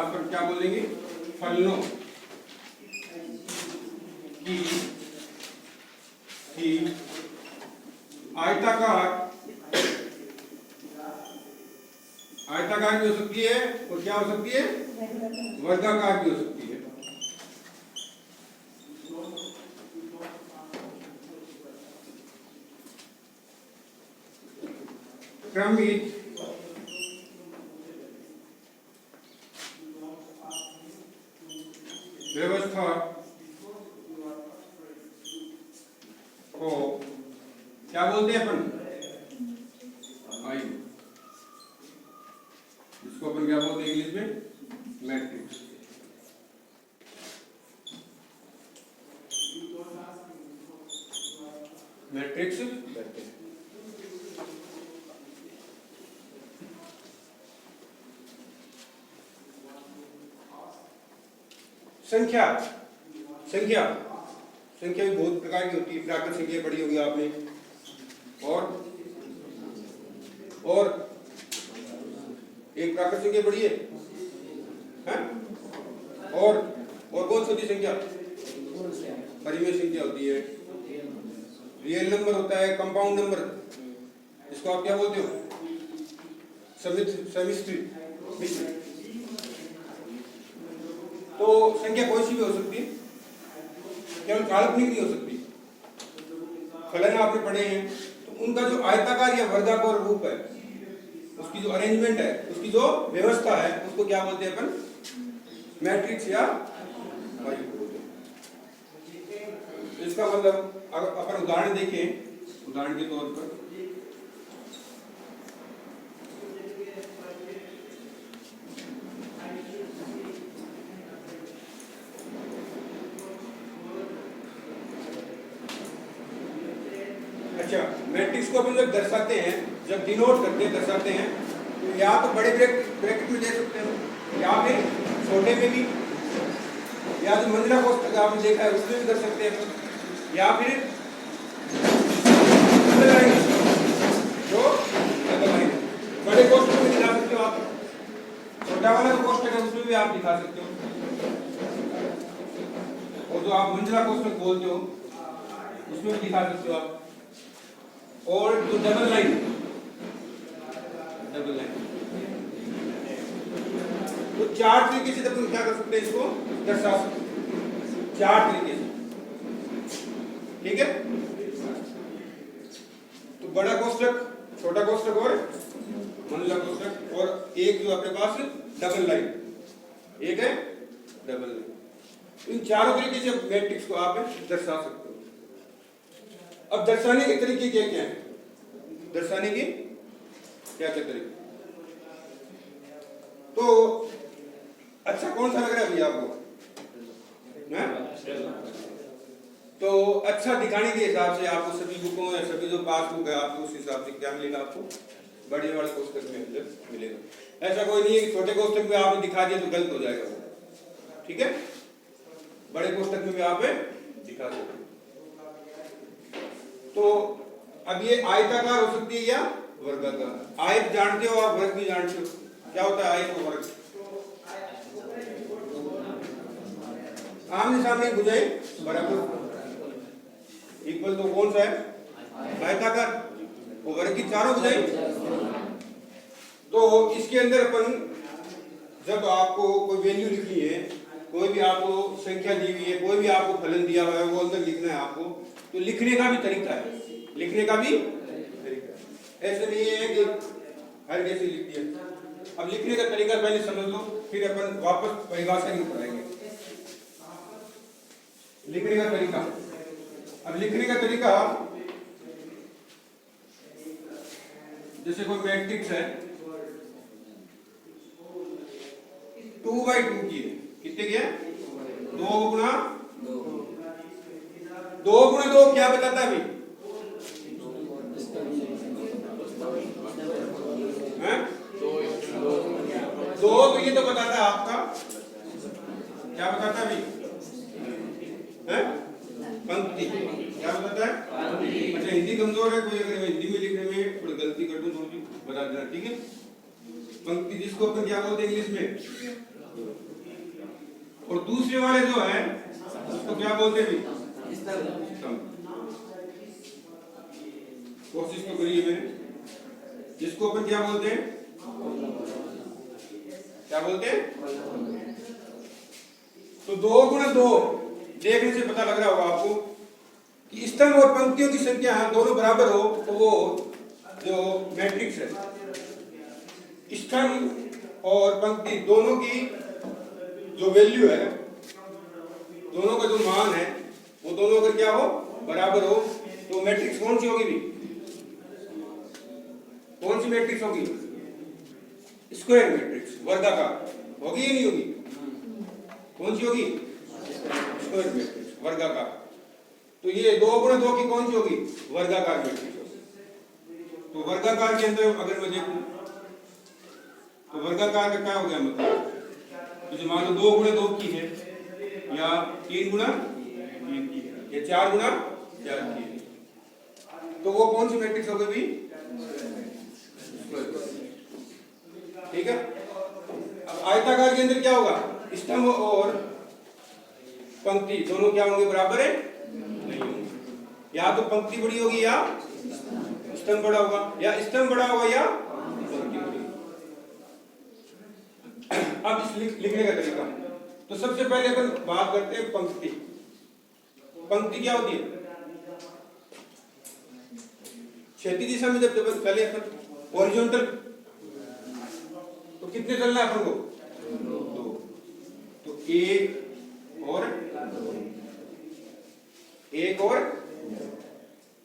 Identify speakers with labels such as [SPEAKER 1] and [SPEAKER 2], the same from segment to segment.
[SPEAKER 1] पर क्या बोलेंगे, फलनों की आयताकार भी हो सकती है और क्या हो सकती है, वर्गाकार भी हो सकती है। क्रमित व्यवस्था को क्या बोलते हैं अपन, आयु, इसको अपन क्या बोलते हैं इंग्लिश में, मैट्रिक्स। मैट्रिक्स कहते हैं। संख्या भी बहुत प्रकार की होती है। प्राकृत संख्या पढ़ी होगी आपने, और एक प्राकृत संख्या पढ़ी है? और कौन सी होती संख्या, परिमेय संख्या होती है, रियल नंबर होता है, कंपाउंड नंबर, इसको आप क्या बोलते हो, समिश्र। तो संख्या कोई सी भी हो सकती है, केवल काल्पनिक नहीं हो सकती। फलन आपने पढ़े हैं तो उनका जो आयताकार या वर्गाकार रूप है, उसकी जो अरेंजमेंट है, उसकी जो व्यवस्था है, उसको क्या बोलते हैं अपन, मैट्रिक्स या आयु बोलते हैं। इसका मतलब अगर अपन उदाहरण देखें, उदाहरण के तौर पर मैट्रिक्स को अपन जब दर्शाते हैं, जब डिनोट करते हैं, दर्शाते हैं, तो या तो बड़े ब्रैकेट में दे सकते हैं, या फिर छोटे में भी, या जो मंजिला कोष्ठक आपने देखा है उसमें भी कर सकते हैं, या फिर जो बड़े कोष्ठक में दिखा सकते हो आप, छोटा वाला जो कोष्ठक है उसमें भी आप दिखा सकते हो, और जो आप मंजिला कोष्ठक बोलते हो उसमें भी दिखा सकते हो आप। और जो डबल लाइन तो चार तरीके से अपन क्या कर सकते हैं, इसको दर्शा सकते हैं चार तरीके से, ठीक है। तो बड़ा कोष्ठक, छोटा कोष्ठक और मंजिला कोष्ठक, और एक जो अपने पास डबल लाइन, एक है डबल लाइन। इन चारों तरीके से मैट्रिक्स को आप दर्शा सकते हो। अब दर्शाने के तरीके क्या क्या है, दर्शाने के क्या क्या तरीके, तो अच्छा कौन सा लग रहा है भैया आपको, तो अच्छा दिखाने के हिसाब से आपको सभी बुकों या सभी जो पास बुक है आपको उस हिसाब से क्या मिलेगा, आपको बड़े वाले कोष्ठक में मिलेगा। ऐसा कोई नहीं है कि छोटे कोष्ठक में आपने दिखा दिया तो गलत हो जाएगा वो, ठीक है। बड़े कोष्ठक में भी आप दिखा सकते। तो अब ये आयताकार हो सकती है या वर्गाकार। आयत जानते हो आप, वर्ग भी जानते हो, क्या होता है आयत और वर्ग, आमने सामने भुजाएं बराबर इक्वल, तो कौन सा है आयताकार, वो वर्ग की चारों भुजाएं। तो इसके अंदर अपन जब आपको कोई वैल्यू लिखनी है, कोई भी आपको संख्या दी हुई है, कोई भी आपको फलन दिया हुआ है, वो अंदर लिखना है आपको, तो लिखने का भी तरीका है, लिखने का भी तरीका है। ऐसे नहीं है कि हर जैसे लिख दिया। अब लिखने का तरीका पहले समझ लो, फिर अपन वापस परिभाषा के ऊपर आएंगे। लिखने का तरीका, अब लिखने का तरीका जैसे कोई मैट्रिक्स है 2/2 की है, कितने की है, 2 गुणा 2 क्या बताता है भाई, दो, तो ये तो बताता है आपका, क्या बताता है भाई, पंक्ति, क्या बताता है। अच्छा हिंदी कमजोर है कोई, अगर हिंदी में लिखने में थोड़ी गलती कर दूं तो भी बता देना, ठीक है। पंक्ति जिसको अपन क्या बोलते हैं इंग्लिश में, और दूसरे वाले जो है उसको क्या बोलते हैं भी? स्तंभ। कोशिश तो करिए मैंने, जिसको अपन क्या बोलते हैं? क्या बोलते हैं? तो 2 गुणा 2 देखने से पता लग रहा होगा आपको कि स्तंभ और पंक्तियों की संख्या दोनों बराबर हो तो वो जो मैट्रिक्स है, स्तंभ और पंक्ति दोनों की जो वैल्यू है, दोनों का जो मान है, वो दोनों अगर क्या हो? बराबर हो तो मैट्रिक्स कौन सी होगी भी? कौन सी मैट्रिक्स होगी? स्क्वायर मैट्रिक्स, वर्गाकार होगी या नहीं होगी? कौन सी होगी? स्क्वायर मैट्रिक्स, वर्गाकार। तो ये 2 गुणा 2 की कौन सी होगी? वर्गाकार मैट्रिक्स होगी। तो वर्गाकार के अंदर अगर मैं देखूं तो वर्गाकार का क्या हो गया मतलब? तो मान लो 2 गुणा 2 की है, या 3 गुणा 3 की है, या 4 गुणा 4 की है, तो वो कौन सी मैट्रिक्स होगी भी? ठीक है। अब आयताकार के अंदर क्या होगा? स्तंभ और पंक्ति दोनों क्या होंगे? बराबर है नहीं होंगे। या तो पंक्ति बड़ी होगी या स्तंभ बड़ा होगा, या स्तंभ बड़ा होगा या पंक्ति बड़ी होगी। अब इस लिखने का तरीका, तो सबसे पहले अपन बात करते हैं पंक्ति। पंक्ति क्या होती है? क्षैतिज दिशा में जब पहले अपन हॉरिजॉन्टल, तो कितने चलना है अपन को? 2। तो 1 और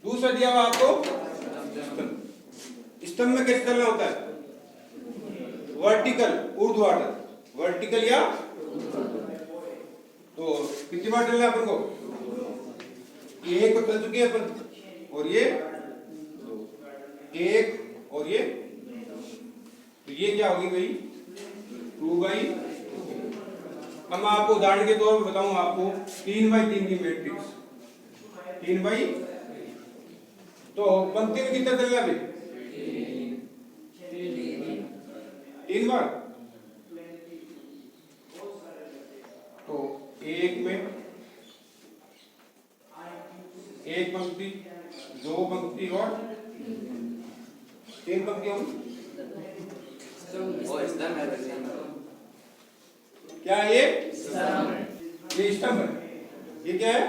[SPEAKER 1] दूसरा दिया हुआ आपको स्तंभ। स्तंभ में कैसे चलना होता है? वर्टिकल, ऊर्ध्वाधर, वर्टिकल या तो कितनी बार चलना है अपन को? 1 को चल चुके हैं अपन, और ये 1 और ये, तो ये क्या होगी भाई? 2/2। अब मैं आपको उदाहरण के तौर पर बताऊं आपको 3/3 की मैट्रिक्स, 3/, तो पंक्ति में कितना चलना है? 3 बार। तो 1 में 1 पंक्ति, 2 पंक्ति और 3 पंक्ति होगी। क्या है ये? ये स्तंभ है। ये क्या है?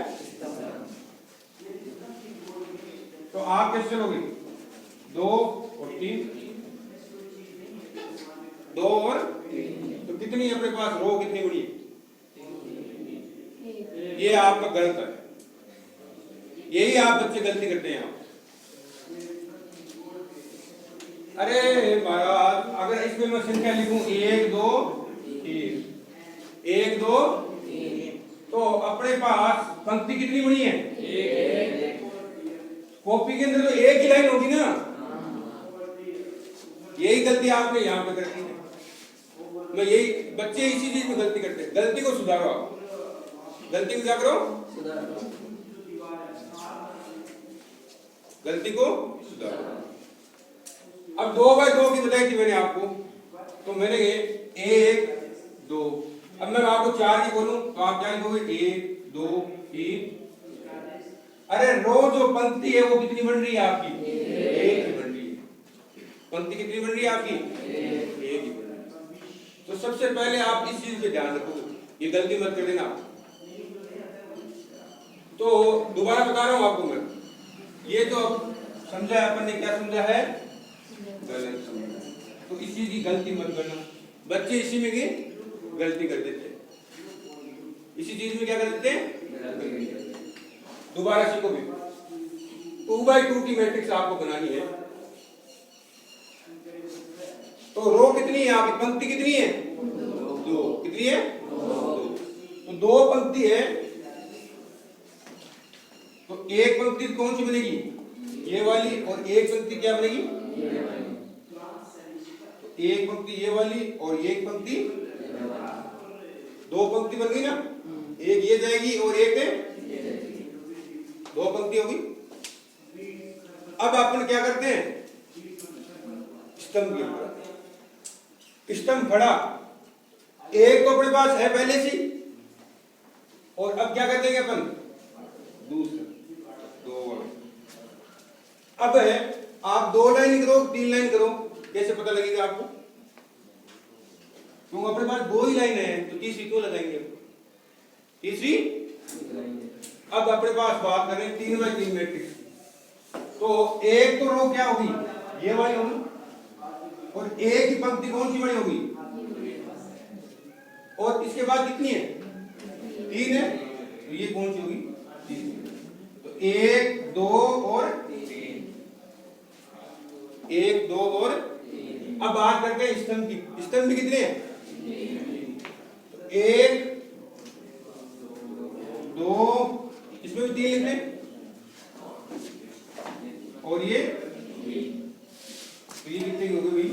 [SPEAKER 1] तो आप कैसे चलोगे? 2 और 3, 2 और 3, तो कितनी अपने पास रो कितनी बड़ी है? ये आपका गलत है, यही आप बच्चे गलती करते हैं। अरे महाराज, अगर इसमें मैं संख्या लिखूं 1 2 3, 1 2 3, तो अपने पास पंक्ति कितनी बनी है? 1। कॉपी के अंदर तो एक ही लाइन होगी ना। यही गलती आपने यहाँ पे कर दी है। मैं यही, बच्चे इसी चीज में गलती करते हैं। गलती को सुधारो, आप गलती को क्या करो? गलती को सुधारो। अब 2/2 की बताई थी मैंने आपको, तो मैंने 1 2, अब मैं आपको 4 की बोलूं तो आप क्या लिखोगे? 1 2 3। अरे रो जो पंक्ति है वो कितनी बन रही है आपकी? 1 ही बन रही है। पंक्ति कितनी बन रही है आपकी? 1 ही बन रही है। तो सबसे पहले आप इस चीज पे ध्यान रखो, ये गलती मत कर देना। तो दोबारा बता रहा हूं आपको मैं, ये जो समझा अपन ने, क्या समझा है? गलत समझा। तो इसी की गलती मत करना। बच्चे इसी में की गलती कर देते हैं, इसी चीज में क्या कर देते हैं? दोबारा सीखो भी। 2/2 की मैट्रिक्स आपको बनानी है, तो रो कितनी है आपकी? पंक्ति कितनी है? 2। कितनी है? 2। तो 2 पंक्ति है, तो एक पंक्ति कौन सी बनेगी? ये वाली, और एक पंक्ति क्या बनेगी? तो एक पंक्ति ये वाली और एक पंक्ति, 2 पंक्ति बन गई ना। एक ये जाएगी और एक 2 पंक्ति होगी। अब अपन क्या करते हैं? स्तंभ के ऊपर स्तंभ खड़ा, एक तो अपने पास है पहले से, और अब क्या कर देंगे अपन, दूसरा 2 अब है आप 2 लाइन करो 3 लाइन करो, कैसे पता लगेगा आपको, क्योंकि अपने पास 2 ही लाइन है तो तीसरी क्यों लगाएंगे, तीसरी। अब अपने पास बात करें 3x3 मैट्रिक्स, तो एक तो रो क्या होगी, ये वाली होगी, और एक ही पंक्ति कौन सी बनी होगी, और इसके बाद कितनी है, 3 है, तो ये कौन सी होगी, 3। तो 1 2 और 1 2 और अब बात करते हैं स्तंभ की, स्तंभ भी कितने हैं, 1 2, इसमें भी 3 लिख लें, और ये तो ये कितने की होगी भाई,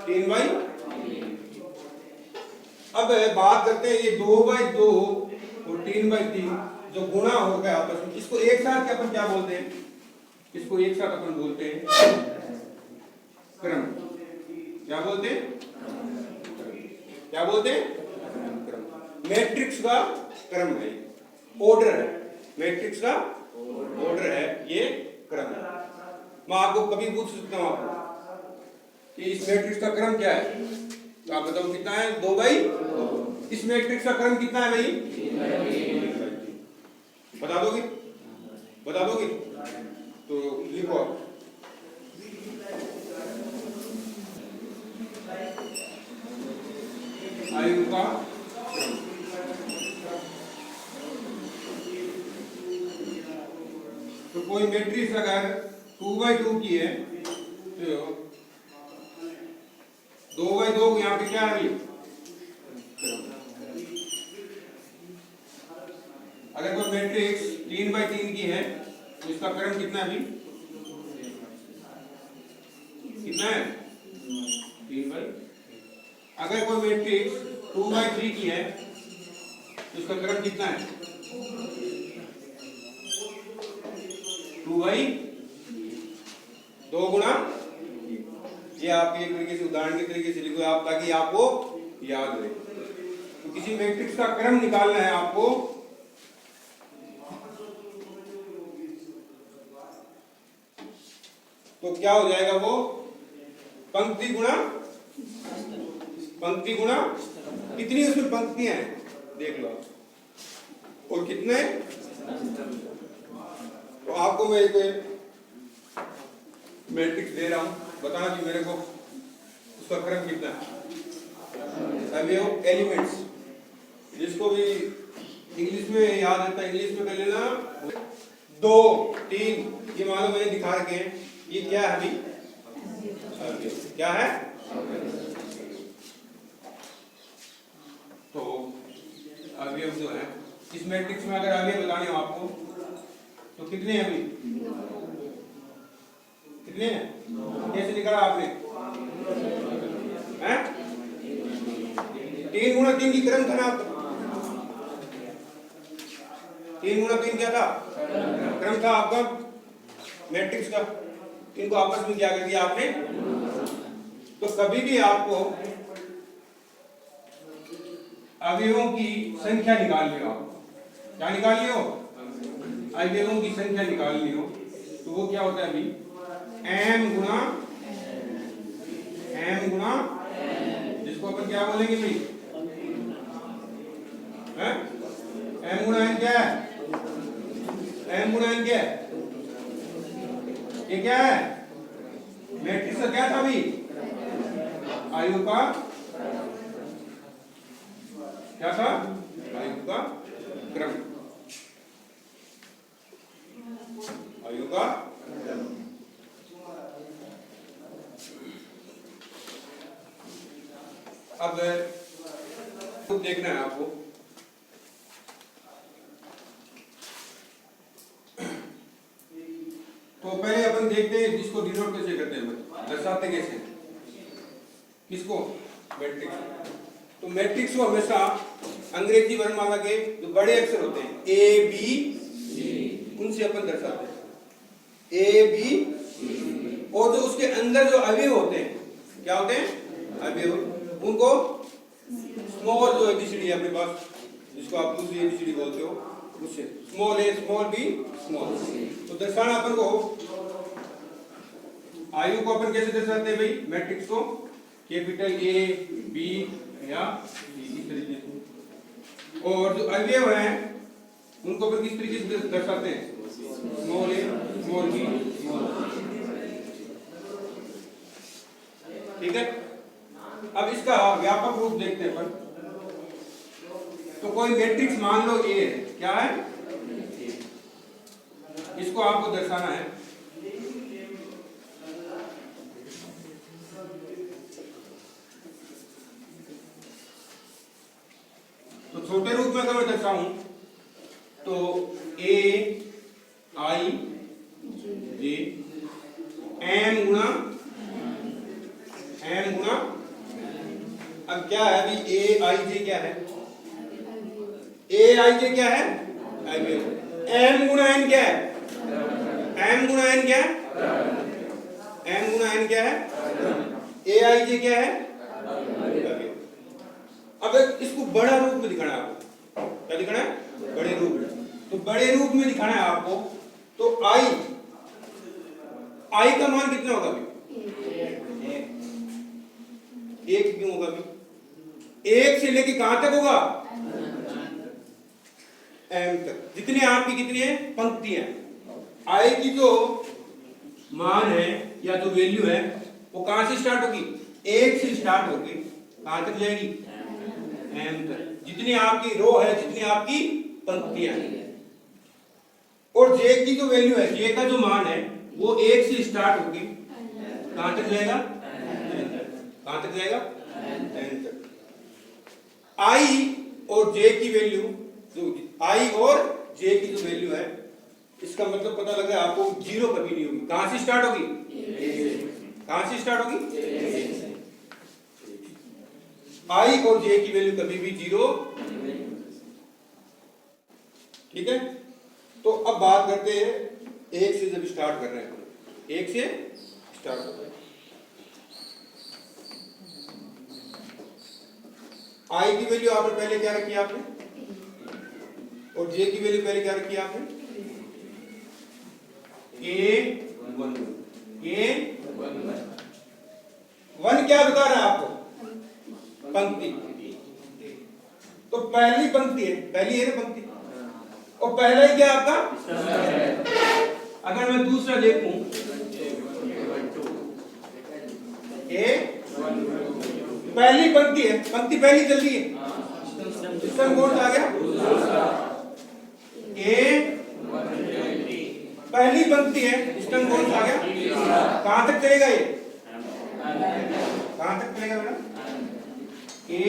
[SPEAKER 1] 3 बाई। अब बात करते हैं ये 2x2 और 3x3 जो गुणा हो गया आपस में, इसको एक साथ क्या अपन क्या बोलते हैं, इसको एक साथ अपन बोलते हैं क्रम, क्या बोलते हैं, क्या बोलते हैं, क्रम। मैट्रिक्स का क्रम है, ऑर्डर है, मैट्रिक्स का ऑर्डर है, ये क्रम है। मैं आपको कभी पूछ सकता हूं आपको कि इस मैट्रिक्स का क्रम क्या है, तो आप बताओ कितना है, 2x2। इस मैट्रिक्स का क्रम कितना है भाई, 3x3। बता दोगे, बता दोगे, तो लिखो आप, आयु का क्रम। तो कोई मैट्रिक्स अगर 2x2 की है तो 2x2 यहाँ पे क्या है, अगर कोई मैट्रिक्स 3x3 की है तो इसका क्रम कितना है, कितना है, 3x। अगर कोई मैट्रिक्स 2x3 की है तो इसका क्रम कितना है, 2 गुणा। ये आपके एक तरीके से उदाहरण के तरीके से लिखो आप, ताकि आपको याद रहे। तो किसी मैट्रिक्स का क्रम निकालना है आपको, तो क्या हो जाएगा वो, पंक्ति गुणा कितनी उसमें पंक्तियां हैं देख लो, और कितने, तो आपको मैं एक मैट्रिक्स दे रहा हूं, बताना कि मेरे को उसका क्रम कितना है, अवयव एलिमेंट्स, जिसको भी इंग्लिश में याद रहता है इंग्लिश में कर लेना, 2 3 ये मान लो मैंने दिखा रखे हैं, ये क्या है अभी, क्या है, तो अवयव जो है इस मैट्रिक्स में अगर अवयव बताने हो आपको तो कितने हैं अभी, कितने हैं, कैसे निकाला आपने, हैं 3 गुणा 3 की क्रम था ना आपका, 3 गुणा 3 क्या था, क्रम था आपका मैट्रिक्स का, इनको आपस में क्या कर दिया आपने। तो कभी भी आपको अवयवों की संख्या निकालनी हो, क्या निकालनी हो, अवयवों की संख्या निकालनी हो, तो वो क्या होता है अभी, m गुणा जिसको अपन क्या बोलेंगे भाई, हैं, m गुणा n क्या है, m गुणा n क्या है, ये क्या है, मैट्रिक्स का क्या था अभी, आयु का, क्या था, आयु का क्रम, आयु का क्रम। अब देखना है आपको, तो पहले अपन देखते हैं जिसको डिनोट कैसे करते हैं, दर्शाते कैसे, किसको, मैट्रिक्स। तो मैट्रिक्स को हमेशा अंग्रेजी वर्णमाला के जो बड़े अक्षर होते हैं ए बी उनसे अपन दर्शाते हैं, ए बी, और जो उसके अंदर जो अवयव होते हैं क्या होते हैं, अवयव, उनको स्मॉल जो एबीसीडी है अपने पास, जिसको आप दूसरी एबीसीडी बोलते हो, उससे स्मॉल ए स्मॉल बी स्मॉल। तो दर्शाना अपन को, आयु को अपन कैसे दर्शाते हैं भाई, मैट्रिक्स को कैपिटल ए बी या इस तरीके से। और जो अवयव हैं उनको अपन किस तरीके से दर्शाते हैं, स्मॉल ए स्मॉल बी स्मॉल। ठीक है, अब इसका व्यापक रूप देखते हैं अपन। तो कोई मैट्रिक्स मान लो ए है, क्या है, इसको आपको दर्शाना है। तो छोटे रूप में अगर मैं दर्शाऊं तो ए आई जे एम गुणा, अब क्या है अभी ए आई जे क्या है, ए आई जे क्या है, एम गुणा एन क्या है, एम गुणा एन क्या है, एम गुणा एन क्या है, ए आई जे क्या है। अब इसको बड़ा रूप में दिखाना है आपको, क्या दिखाना है, बड़े रूप में। तो बड़े रूप में दिखाना है आपको, तो आई का मान कितना होगा अभी, एक क्यों होगा अभी, एक से लेके कहां तक होगा, एम तक। जितने आपकी कितनी है पंक्तियां, आई की जो मान है या जो वैल्यू है वो कहां से स्टार्ट होगी, एक से स्टार्ट होगी, कहां तक जाएगी, एम तक। जितनी आपकी रो है, जितनी आपकी पंक्तियां हैं। और जे की जो वैल्यू है, जे का जो मान है वो एक से स्टार्ट होगी, कहां तक जाएगा, कहां तक जाएगा, एन तक। आई और जे की वैल्यू, जो आई और जे की जो वैल्यू है, इसका मतलब पता लग रहा है आपको, जीरो कभी नहीं होगी। कहां से स्टार्ट होगी, कहां से स्टार्ट होगी, आई और जे की वैल्यू कभी भी जीरो। ठीक है, तो अब बात करते हैं एक से, जब स्टार्ट कर रहे हैं, एक से स्टार्ट कर रहे हैं। आई की वैल्यू आपने पहले क्या रखी आपने, और जे की वैल्यू पहले क्या रखी आपने, ए वन क्या बता रहा है आपको, पंक्ति। तो पहली पंक्ति है, पहली है ना पंक्ति, और पहला ही क्या आपका, अगर मैं दूसरा देखूं, ए पहली पंक्ति है, पंक्ति पहली चल रही है, सिस्टम कौन सा आ गया, ए पहली पंक्ति है, सिस्टम कौन सा आ गया, कहां तक चलेगा ये, कहां तक चलेगा बेटा, ए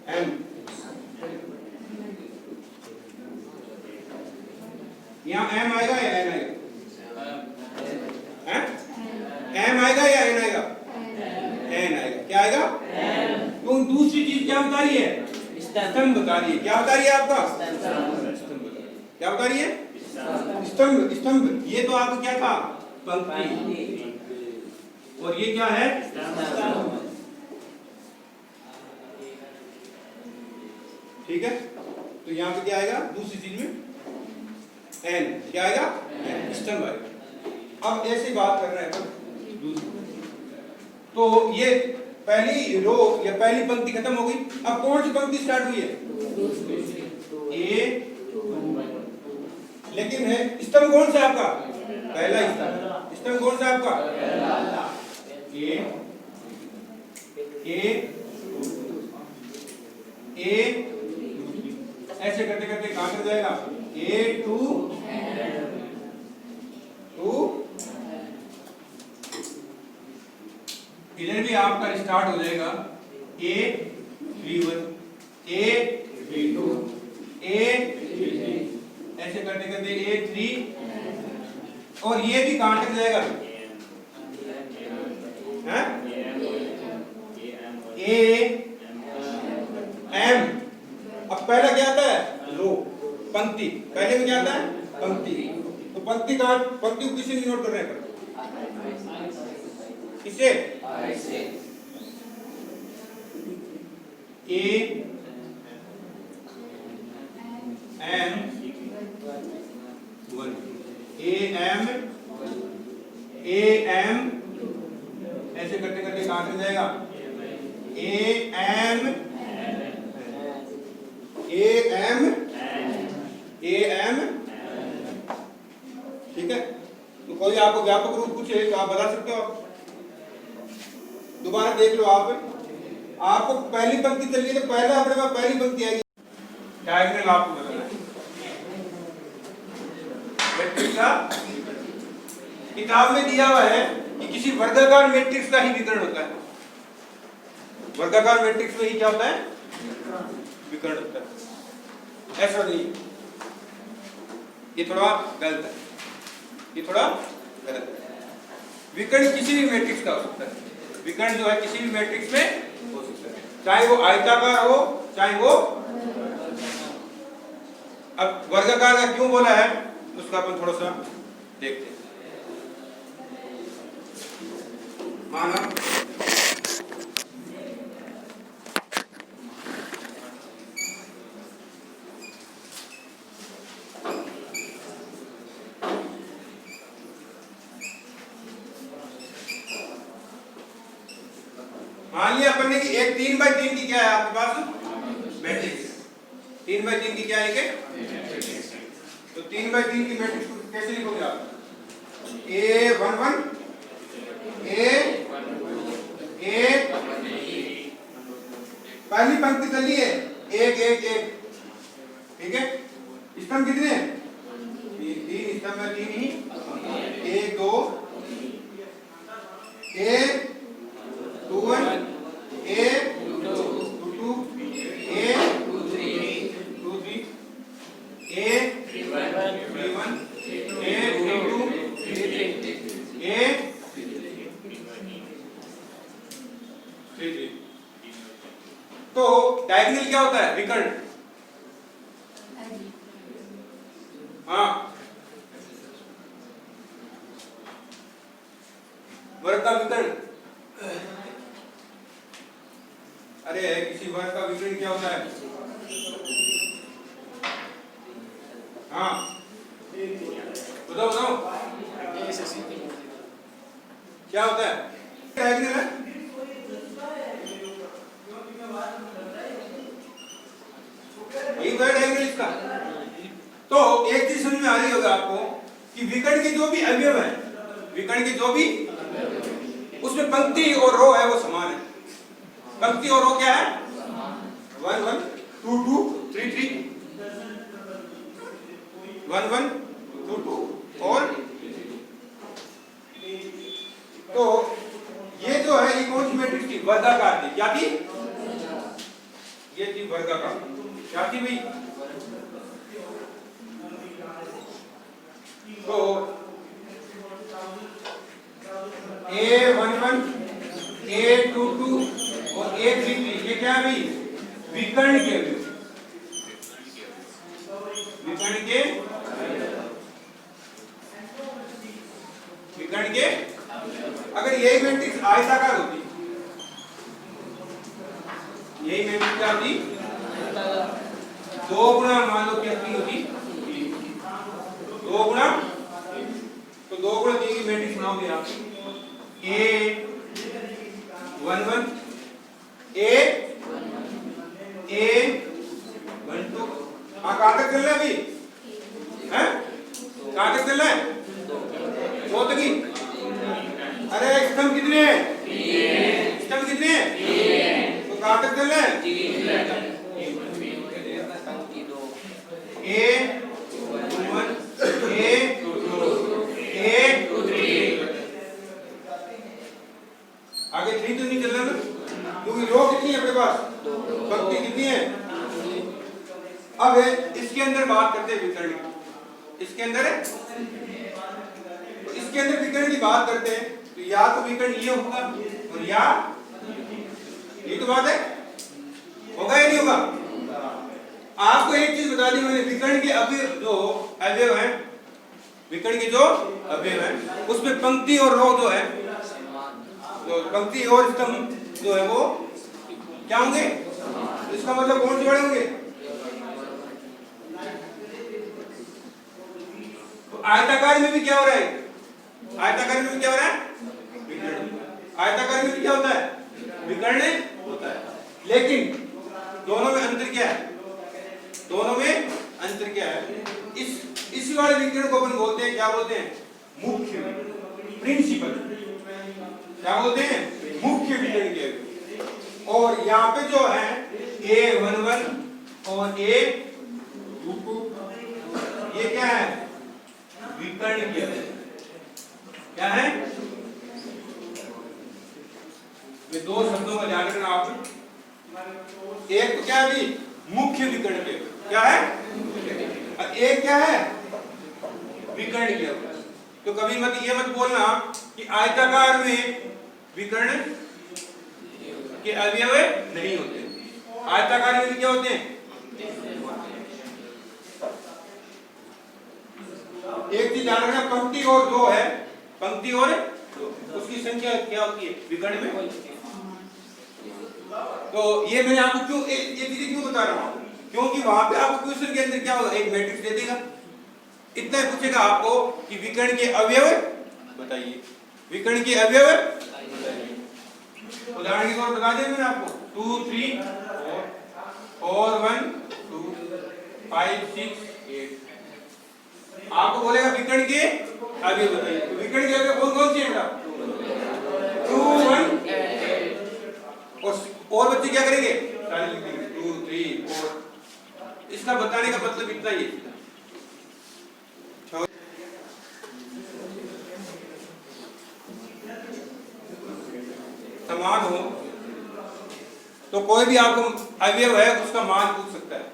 [SPEAKER 1] एम। यहां एम आएगा या एन आएगा, एम आएगा या एन आएगा, एन आएगा। क्या आएगा, क्यों, दूसरी चीज क्या बता रही है, स्तंभ बता रही है। क्या बता रही है आपका, क्या बता रही है, स्तंभ। स्तंभ, ये तो आपको क्या था, पंक्ति, और ये क्या है, ठीक है। तो यहाँ पे क्या आएगा, दूसरी चीज में एन, क्या आएगा, स्तंभ आएगा। अब ऐसी बात कर रहे हैं दूसरी, तो ये पहली रो या पहली पंक्ति खत्म हो गई। अब कौन सी पंक्ति स्टार्ट हुई है, ए, लेकिन है स्तंभ कौन सा आपका, पहला स्तंभ। स्तंभ कौन सा आपका, ए ऐसे करते करते कहां तक जाएगा, ए टू इधर भी आपका स्टार्ट हो जाएगा A31, A32, A33, ऐसे करते करते A3, और ये भी कहां तक जाएगा, ए एम। अब पहला क्या आता है, रो, पंक्ति। पहले में क्या आता है, पंक्ति। तो पंक्ति का, पंक्ति को किसी नोट कर रहे हैं, किसे, ए एम 1 ए एम ऐसे करते करते कहां तक जाएगा ए एम ठीक है। तो कोई आपको व्यापक रूप पूछे तो आप बता सकते हो। आप दोबारा देख लो। आपको पहली पंक्ति चल रही है तो पहला अपने पास पहली पंक्ति आएगी। डायग्राम आपको बताना है मैट्रिक्स का। किताब में दिया हुआ है कि किसी वर्गाकार मैट्रिक्स का ही विकर्ण होता है। वर्गाकार मैट्रिक्स में ही क्या होता है विकर्ण होता है। ऐसा नहीं, ये थोड़ा गलत है। ये थोड़ा गलत है। विकर्ण किसी भी मैट्रिक्स का हो सकता है। विकर्ण जो है किसी भी मैट्रिक्स में हो सकता है, चाहे वो आयताकार हो चाहे वो। अब वर्गाकार का क्यों बोला है उसका अपन थोड़ा सा देखते हैं। माना मान लिया अपन ने कि एक 3 बाई 3 की क्या है आपके पास मैट्रिक्स। 3 बाई 3 की क्या है तो 3 बाई 3 की मैट्रिक्स को कैसे लिखोगे आप A11 A पहली पंक्ति चल रही है 1 1 1 ठीक है। स्तंभ कितने हैं 3 स्तंभ में 3 ही 1 2 A21 A22 A23 A31 A32 A33। तो डायगोनल क्या होता है विकर्ण। हाँ वर्ग का विकर्ण। अरे किसी वर्ग का विकर्ण क्या होता है। हाँ बताओ बताओ क्या होता है डायगोनल है। यही तो है डायगोनल इसका। तो एक चीज समझ में आ रही होगा आपको कि विकर्ण के जो भी अवयव है, विकर्ण के जो भी उसमें पंक्ति और रो है वो समान है। पंक्ति और रो क्या है 1 1 2 2 3 3 1 1 2 2 और तो ये जो है ये कौन सी मैट्रिक्स थी वर्गाकार थी। क्या थी ये थी वर्गाकार। क्या थी भाई तो A11 A22 और A33 ये क्या है भाई विकर्ण के विकर्ण के अगर यही मैट्रिक्स आयताकार होती, यही मैट्रिक्स क्या होती 2 गुणा मान लो कितनी होती 2 गुणा तो 2 गुणा 3 की मैट्रिक्स बनाओगे आप A11 A12 कहां तक चल रहा है अभी हैं कहां तक चल रहा है 2 तक ही। अरे स्तंभ कितने हैं स्तंभ कितने हैं तो कहां तक चल रहा है A21 A23 आगे 3 तो नहीं चल रहा ना क्योंकि रो कितनी है अपने पास पंक्ति कितनी है। अब इसके अंदर बात करते हैं विकर्ण। इसके अंदर है तो इसके अंदर विकर्ण की बात करते हैं तो या तो विकर्ण ये होगा और या ये तो बात है होगा या नहीं होगा। आपको एक चीज बता दी मैंने विकर्ण के अवयव जो अवयव हैं विकर्ण के जो अवयव हैं उसमें पंक्ति और रो जो है तो पंक्ति और स्तंभ जो है वो क्या होंगे इसका मतलब कौन से बड़े होंगे? तो आयताकार में भी क्या हो रहा है? आयताकार में भी क्या हो रहा है? आयताकार में भी क्या होता है? विकर्ण होता है। लेकिन दोनों में अंतर क्या है? दोनों में अंतर क्या है? इसी वाले विकर्ण को अपन बोलते हैं, क्या बोलते हैं? मुख्य प्रिंसिपल। क्या बोलते हैं? मुख्य विकर्ण के। और यहाँ पे जो है A11 और A22 ये क्या है? विकर्ण के। क्या है? ये दो शब्दों का ध्यान रखना आप। एक तो क्या है भी? मुख्य विकर्ण के। क्या है? और एक क्या है? विकर्ण के। तो कभी मत ये मत बोलना कि आयताकार में विकर्ण के अवयव नहीं होते। आयताकार में भी क्या होते हैं? एक चीज ध्यान रखना, पंक्ति और दो है, पंक्ति और उसकी संख्या क्या होती है विकर्ण में? तो ये मैंने आपको क्यों ये चीजें क्यों बता रहा हूँ? क्योंकि वहां पे आपको क्वेश्चन के अंदर क्या होगा? एक मैट्रिक्स दे देगा, इतना ही पूछेगा आपको कि विकर्ण के अवयव बताइए, विकर्ण के अवयव बताइए। उदाहरण के तौर पर बता दें मैंने आपको 2 3 4 1 2 5 6 8। आपको बोलेगा विकर्ण के अवयव बताइए। तो विकर्ण के अवयव कौन कौन से हैं बेटा? 2 1 और बच्चे क्या करेंगे? सारे लिखेंगे 2 3 4। इसका बताने का मतलब इतना ही है। समान हो तो कोई भी आपको अवयव है उसका मान पूछ सकता है।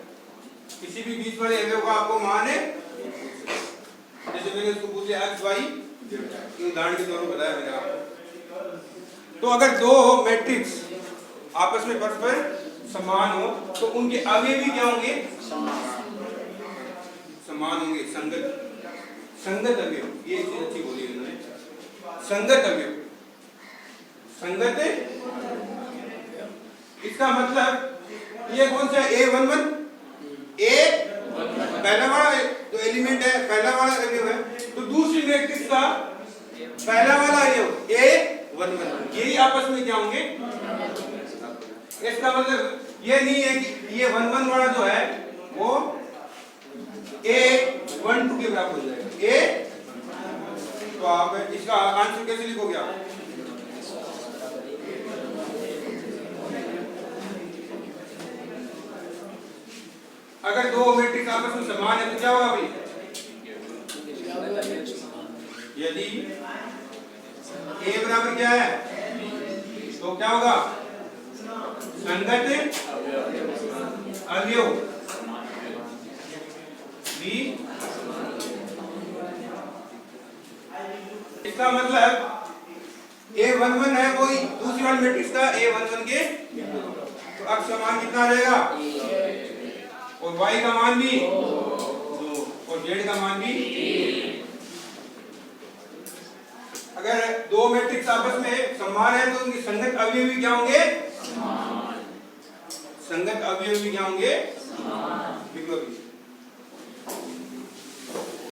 [SPEAKER 1] किसी भी बीच वाले अवयव का आपको मान है, जैसे मैंने उसको पूछ लिया x y, उदाहरण के तौर पर बताया मैंने आपको। तो अगर दो मैट्रिक्स आपस में परस्पर समान हो तो उनके अवयव भी क्या होंगे? समान होंगे, संगत। संगत अवयव, ये चीज अच्छी बोली उन्होंने, संगत अवयव। संगत इसका मतलब ये कौन सा A11 A पहला वाला जो एलिमेंट है, पहला वाला अवयव है, तो दूसरी मैट्रिक्स का पहला वाला अवयव A11 यही आपस में क्या होंगे? इसका मतलब ये नहीं है कि ये 1 1 वाला जो है वो A12 के बराबर हो जाएगा। A तो आप इसका आंसर कैसे लिखोगे आप? अगर दो मैट्रिक्स आपस में समान है तो क्या होगा भाई? यदि A बराबर क्या है तो क्या होगा? संगत अवयव B। इसका मतलब A11 है वो दूसरी वाली मैट्रिक्स का A11 के, तो अब समान कितना आ जाएगा? और y का मान भी 2 और z का मान भी। अगर दो मैट्रिक्स आपस में समान है तो उनके संगत अवयव भी क्या होंगे? संगत अवयव भी क्या होंगे?